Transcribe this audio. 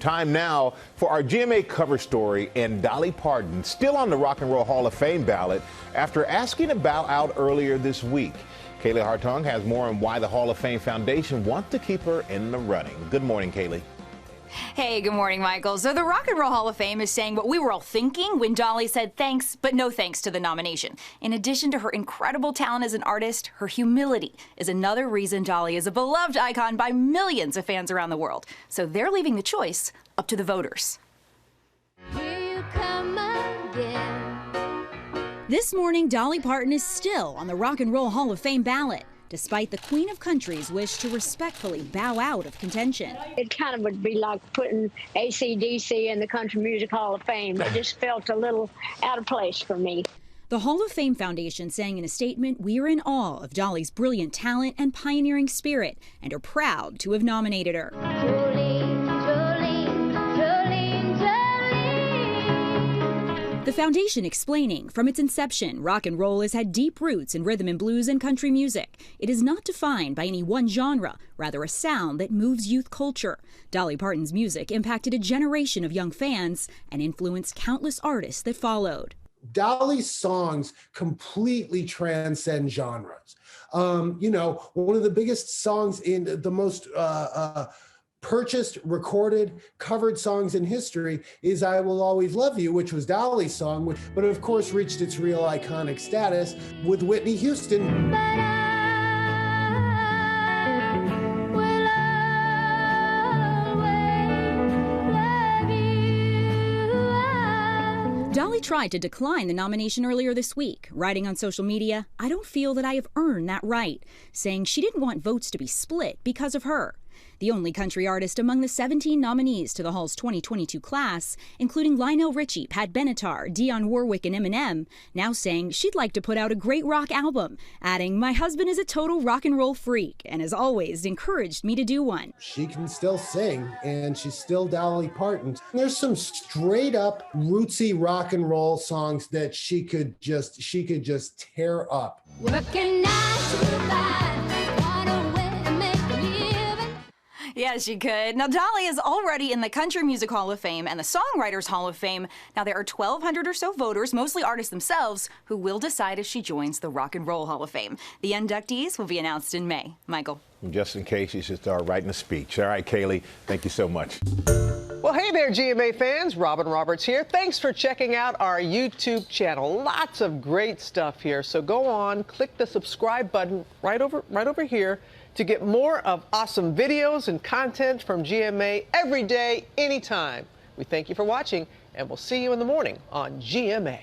Time now for our GMA cover story, and Dolly Parton still on the Rock and Roll Hall of Fame ballot after asking to bow out earlier this week. Kaylee Hartung has more on why the Hall of Fame Foundation wants to keep her in the running. Good morning, Kaylee. Hey, good morning, Michael. So the Rock and Roll Hall of Fame is saying what we were all thinking when Dolly said thanks, but no thanks to the nomination. In addition to her incredible talent as an artist, her humility is another reason Dolly is a beloved icon by millions of fans around the world. So they're leaving the choice up to the voters. Here you come again. This morning, Dolly Parton is still on the Rock and Roll Hall of Fame ballot, despite the Queen of Country's wish to respectfully bow out of contention. It kind of would be like putting AC/DC in the Country Music Hall of Fame. It just felt a little out of place for me. The Hall of Fame Foundation saying in a statement, "We are in awe of Dolly's brilliant talent and pioneering spirit and are proud to have nominated her." Jolene, Jolene, Jolene, Jolene. The foundation explaining, from its inception, rock and roll has had deep roots in rhythm and blues and country music. It is not defined by any one genre, rather a sound that moves youth culture. Dolly Parton's music impacted a generation of young fans and influenced countless artists that followed. Dolly's songs completely transcend genres. One of the biggest songs in the most purchased, recorded, covered songs in history is I Will Always Love You, which was Dolly's song, but of course reached its real iconic status with Whitney Houston. Dolly tried to decline the nomination earlier this week, writing on social media, "I don't feel that I have earned that right," saying she didn't want votes to be split because of her. The only country artist among the 17 nominees to the Hall's 2022 class, including Lionel Richie, Pat Benatar, Dionne Warwick, and Eminem, now saying she'd like to put out a great rock album, adding, "My husband is a total rock and roll freak and has always encouraged me to do one." She can still sing, and she's still Dolly Parton. There's some straight up rootsy rock and roll songs that she could just tear up. Working 9 to 5, what a way to make a living. Yeah, she could. Now, Dolly is already in the Country Music Hall of Fame and the Songwriters Hall of Fame. Now, there are 1,200 or so voters, mostly artists themselves, who will decide if she joins the Rock and Roll Hall of Fame. The inductees will be announced in May. Michael. Just in case you should start writing a speech. All right, Kaylee, thank you so much. Well, hey there, GMA fans. Robin Roberts here. Thanks for checking out our YouTube channel. Lots of great stuff here. So go on, click the subscribe button right over here to get more of awesome videos and content from GMA every day, anytime. We thank you for watching, and we'll see you in the morning on GMA.